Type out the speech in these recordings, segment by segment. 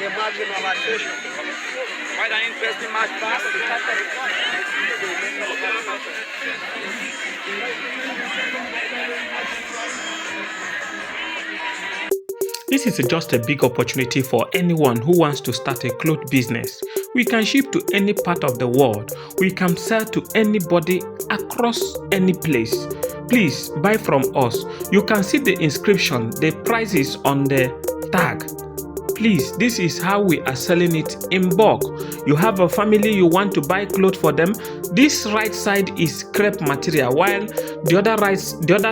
Quite an interesting match pass. This is just a big opportunity for anyone who wants to start a cloth business. We can ship to any part of the world. We can sell to anybody across any place. Please buy from us. You can see the inscription, the prices on the tag. Please, this is how we are selling it in bulk. You have a family, you want to buy clothes for them. This right side is crepe material, while the other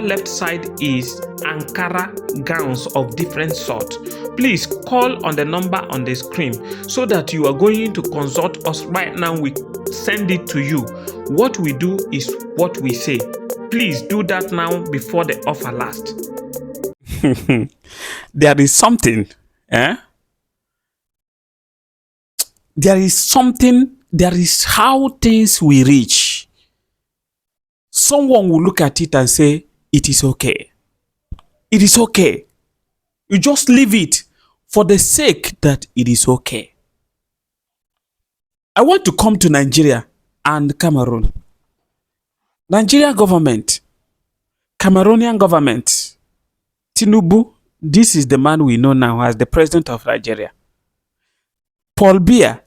left side is Ankara gowns of different sort. Please call on the number on the screen so that you are going to consult us right now. We send it to you. What we do is what we say. Please do that now before the offer lasts. There is something, there is how things will reach. Someone will look at it and say, it is okay. It is okay. You just leave it for the sake that it is okay. I want to come to Nigeria and Cameroon. Nigeria government, Cameroonian government, Tinubu, this is the man we know now as the president of Nigeria. Paul Biya,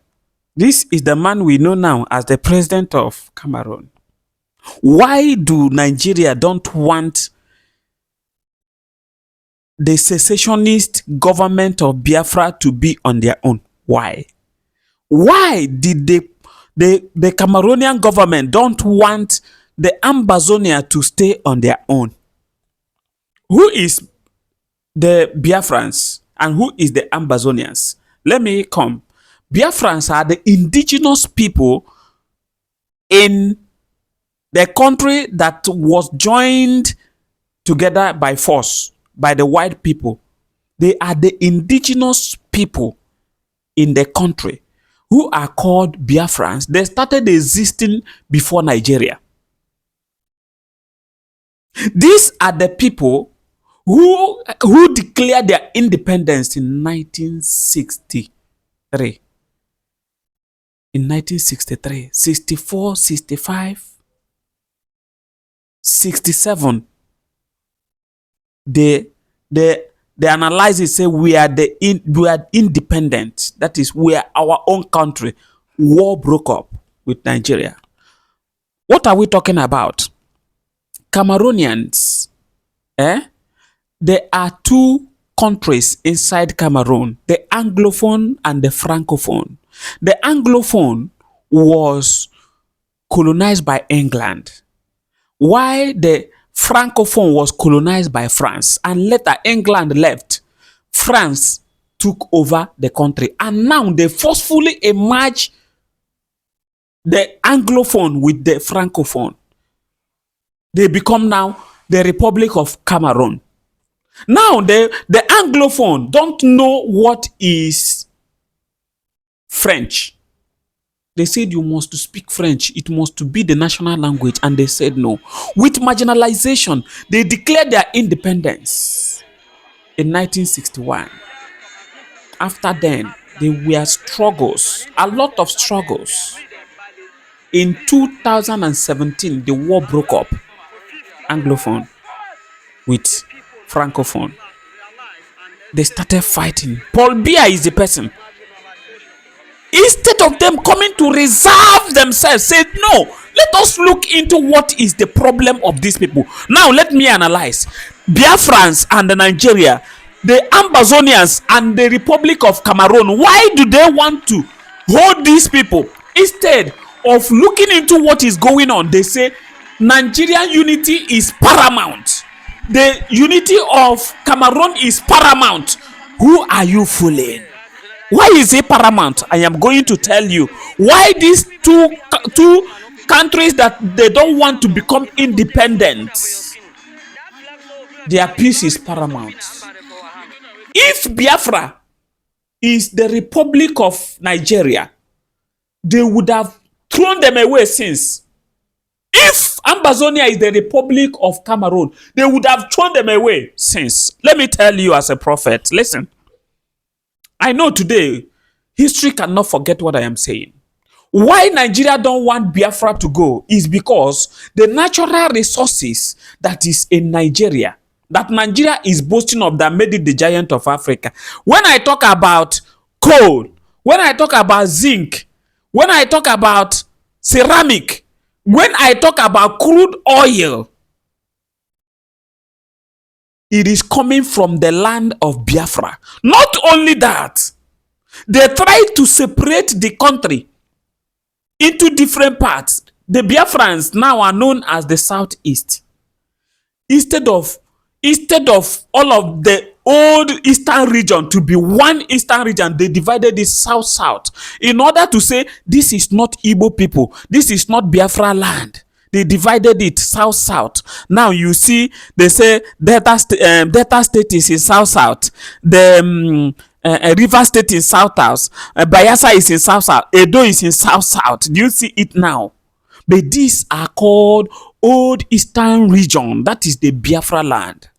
this is the man we know now as the president of Cameroon. Why do Nigeria don't want the secessionist government of Biafra to be on their own? Why? Why did the Cameroonian government don't want the Ambazonia to stay on their own? Who is the Biafrans and who is the Ambazonians? Let me come. Biafrans are the indigenous people in the country that was joined together by force by the white people. They are the indigenous people in the country who are called Biafrans. They started existing before Nigeria. These are the people who declared their independence in 1963. In 1963, 64, 65, 67, they analyze it, say we are independent. That is, we are our own country. War broke up with Nigeria. What are we talking about? Cameroonians, there are two countries inside Cameroon, the Anglophone and the Francophone. The Anglophone was colonized by England, while the Francophone was colonized by France, and later England left. France took over the country, and now they forcefully merge the Anglophone with the Francophone. They become now the Republic of Cameroon. Now the Anglophone don't know what is French. They said you must speak French. It must be the national language. And they said no. With marginalization, they declared their independence in 1961. After then, there were struggles, a lot of struggles. In 2017, the war broke up. Anglophone with Francophone. They started fighting. Paul Biya is the person. Instead of them coming to reserve themselves, said, no, let us look into what is the problem of these people. Now, let me analyze. Biafrans and Nigeria, the Ambazonians and the Republic of Cameroon, why do they want to hold these people? Instead of looking into what is going on, they say Nigerian unity is paramount. The unity of Cameroon is paramount. Who are you fooling? Why is it paramount? I am going to tell you why these two countries that they don't want to become independent, their peace is paramount. If Biafra is the Republic of Nigeria, they would have thrown them away since. If Ambazonia is the Republic of Cameroon, they would have thrown them away since. Let me tell you as a prophet, listen. I know today History cannot forget what I am saying. Why Nigeria don't want Biafra to go is because the natural resources that is in Nigeria, that Nigeria is boasting of, that made it the giant of Africa. When I talk about coal, when I talk about zinc, when I talk about ceramic, when I talk about crude oil, it is coming from the land of Biafra. Not only that, they try to separate the country into different parts. The Biafrans now are known as the Southeast. Instead of all of the old eastern region to be one eastern region, they divided it south in order to say this is not Igbo people, this is not Biafra land. They divided it south. Now you see, they say Delta State is in south. The River State is south. Bayelsa is in south. Edo is in south. Do you see it now? But these are called Old Eastern Region. That is the Biafra land.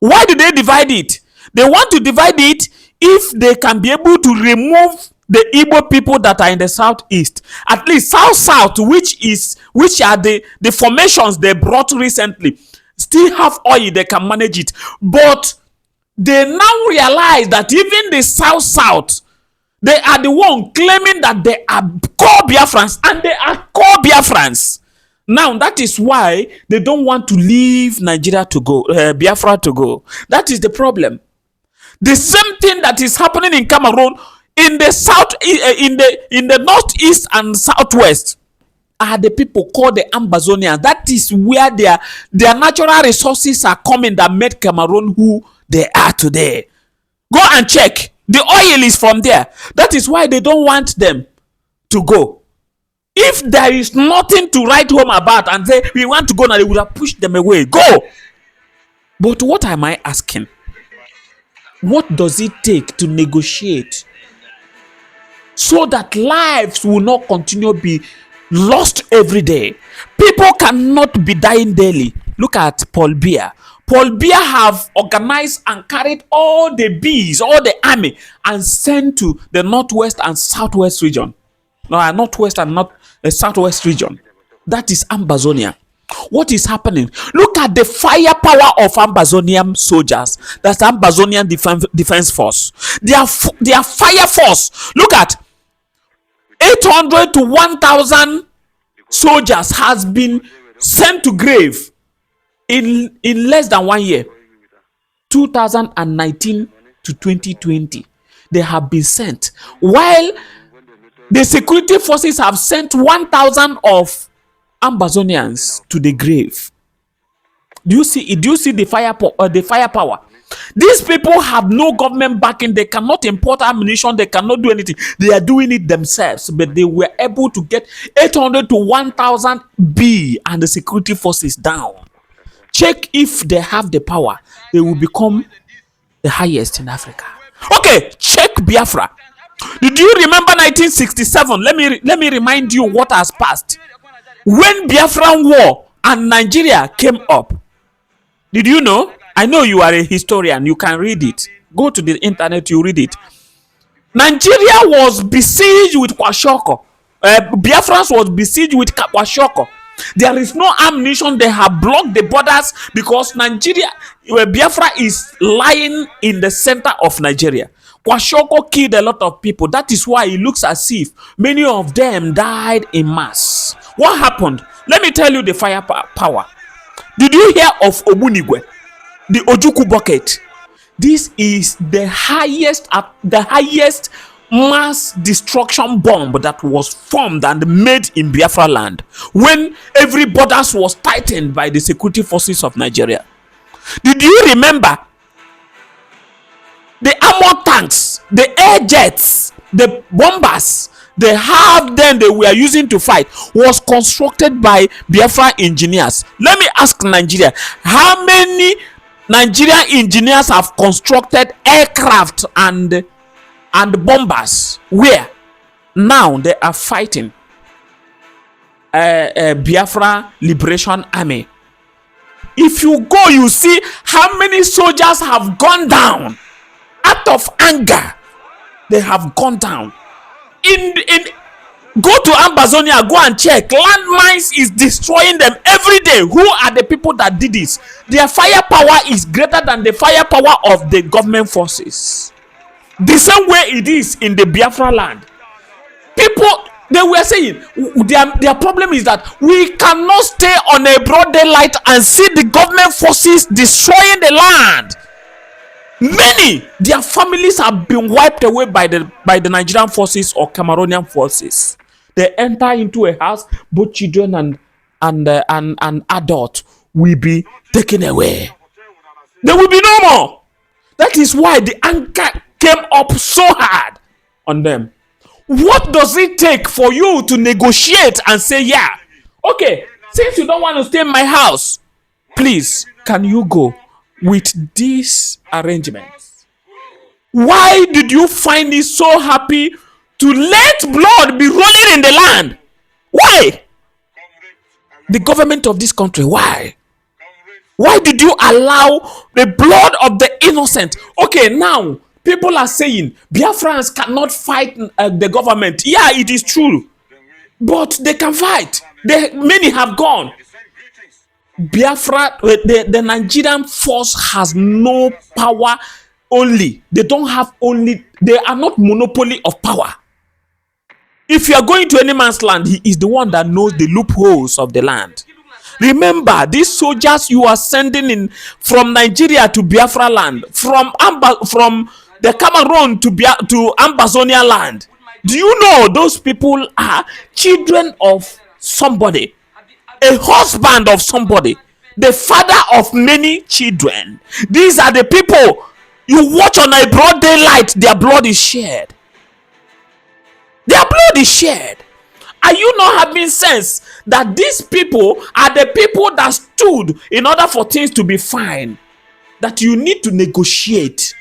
Why do they divide it? They want to divide it if they can be able to remove the Igbo people that are in the southeast. At least south, which are the formations they brought recently, still have oil, they can manage it. But they now realize that even the south, they are the one claiming that they are core Biafrans, and they are core Biafrans. Now that is why they don't want to leave Nigeria to go, Biafra to go. That is the problem. The same thing that is happening in Cameroon, in the south, in the northeast and southwest, are the people called the Ambazonia. That is where their natural resources are coming that made Cameroon who they are today. Go and check. The oil is from there. That is why they don't want them to go. If there is nothing to write home about and say we want to go now, they would have pushed them away. Go. But what am I asking? What does it take to negotiate so that lives will not continue to be lost every day? People cannot be dying daily. Look at Paul Biya. Paul Biya have organized and carried all the bees, all the army, and sent to the northwest and southwest region. No, northwest and not the southwest region. That is Ambazonia. What is happening? Look at the firepower of Ambazonian soldiers. That's Ambazonian defense force. Their fire force. Look at 800 to 1,000 soldiers has been sent to grave in less than 1 year. 2019 to 2020, they have been sent, while the security forces have sent 1,000 of Ambazonians to the grave. Do you see it? Do you see the firepower? These people have no government backing. They cannot import ammunition. They cannot do anything. They are doing it themselves. But they were able to get 800 to 1,000 B and the security forces down. Check if they have the power. They will become the highest in Africa. Okay, check Biafra. Did you remember 1967? Let me remind you what has passed. When Biafran War and Nigeria came up, did you know? I know you are a historian. You can read it. Go to the internet, you read it. Nigeria was besieged with Kwashoko. Biafrans was besieged with Kwashoko. There is no ammunition. They have blocked the borders because Biafra is lying in the center of Nigeria. Kwashoko killed a lot of people. That is why it looks as if many of them died in mass. What happened? Let me tell you the firepower. Did you hear of Obunigwe? The Ojuku bucket. This is the highest mass destruction bomb that was formed and made in Biafra land when every borders was tightened by the security forces of Nigeria. Did you remember the armored tanks, the air jets, the bombers they were using to fight was constructed by Biafra engineers? Let me ask Nigeria, how many Nigerian engineers have constructed aircraft and bombers? Where? Now they are fighting Biafra Liberation Army. If you go, you see how many soldiers have gone down out of anger. they have gone down. In Go to Ambazonia, go and check. Landmines is destroying them every day. Who are the people that did this? Their firepower is greater than the firepower of the government forces. The same way it is in the Biafra land. People, they were saying their problem is that we cannot stay on a broad daylight and see the government forces destroying the land. Many, their families have been wiped away by the Nigerian forces or Cameroonian forces. They enter into a house, both children and adults will be taken away. There will be no more. That is why the anger came up so hard on them. What does it take for you to negotiate and say, yeah, okay, since you don't want to stay in my house, please, can you go with these arrangements? Why did you find it so happy to let blood be rolling in the land? Why? The government of this country, why? Why did you allow the blood of the innocent? Okay, now people are saying Biafrans cannot fight the government. Yeah, it is true, but they can fight. Many have gone. Biafra, the Nigerian force has no power. Only they don't have only. They are not monopoly of power. If you are going to any man's land, he is the one that knows the loopholes of the land. Remember, these soldiers you are sending in from Nigeria to Biafra land, from the Cameroon to Ambazonia land. Do you know those people are children of somebody, a husband of somebody, the father of many children? These are the people you watch on a broad daylight. Their blood is shed. Their blood is shed. Are you not having sense that these people are the people that stood in order for things to be fine? That you need to negotiate.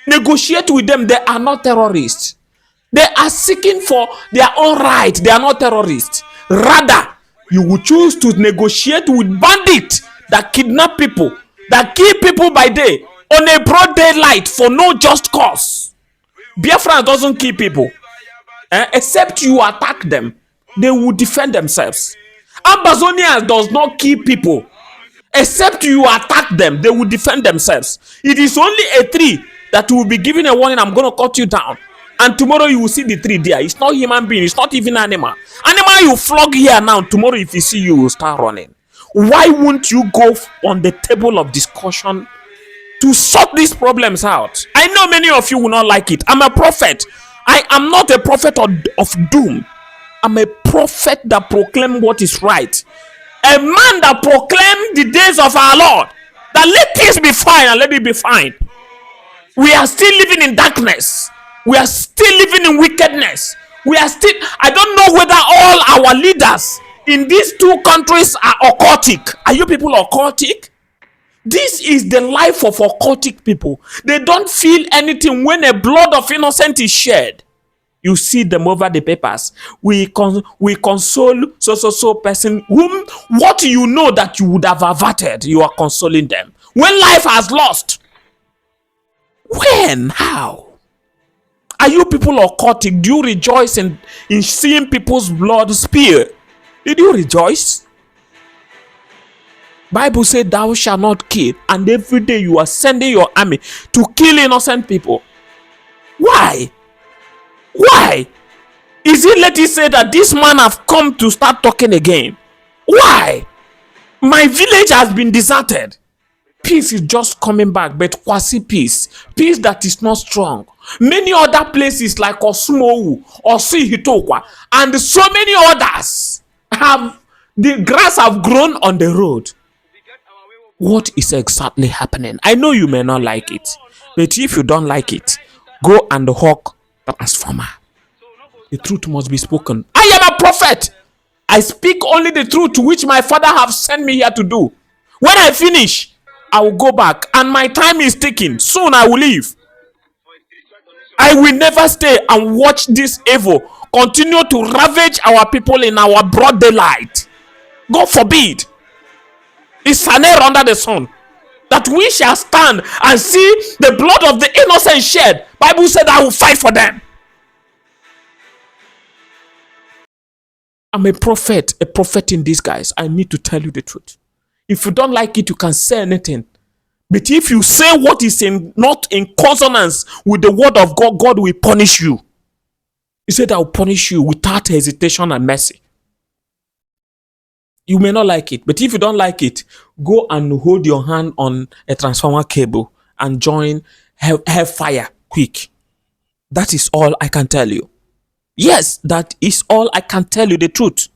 Negotiate with them. They are not terrorists. They are seeking for their own right. They are not terrorists. Rather, you will choose to negotiate with bandits that kidnap people, that kill people by day on a broad daylight for no just cause. Biafra doesn't kill people. Except you attack them, they will defend themselves. Ambazonia does not kill people. Except you attack them, they will defend themselves. It is only a tree that will be given a warning, I'm going to cut you down. And tomorrow you will see the tree there. It's not human being, it's not even animal. Animal you flog here now, tomorrow if you see you will start running. Why won't you go on the table of discussion to sort these problems out? I know many of you will not like it. I'm a prophet. I am not a prophet of doom. I'm a prophet that proclaims what is right. A man that proclaims the days of our Lord. That let things be fine and let it be fine. We are still living in darkness. We are still living in wickedness. We are still, I don't know whether all our leaders in these two countries are occultic. Are you people occultic? This is the life of occultic people. They don't feel anything when a blood of innocent is shed. You see them over the papers. We console so person whom what you know that you would have averted, you are consoling them. When life has lost. When? How? Are you people occultic? Do you rejoice in seeing people's blood spill? Did you rejoice? Bible said thou shalt not kill, and every day you are sending your army to kill innocent people. Why? Why? Is it let it say that this man have come to start talking again? Why? My village has been deserted. Peace is just coming back, but quasi peace that is not strong. Many other places like Osmowu, Osihitokwa, and so many others have the grass have grown on the road. What is exactly happening? I know you may not like it, but if you don't like it, go and hawk the transformer. The truth must be spoken. I am a prophet. I speak only the truth which my father have sent me here to do. When I finish, I will go back, and my time is ticking. Soon I will leave. I will never stay and watch this evil continue to ravage our people in our broad daylight. God forbid. It's an air under the sun. that we shall stand and see the blood of the innocent shed. Bible said, I will fight for them. I'm a prophet in disguise. I need to tell you the truth. If you don't like it, you can say anything. But if you say what is not in consonance with the word of God, God will punish you. He said, I will punish you without hesitation and mercy. You may not like it, but if you don't like it, go and hold your hand on a transformer cable and join Hellfire quick. That is all I can tell you. Yes, that is all I can tell you, the truth.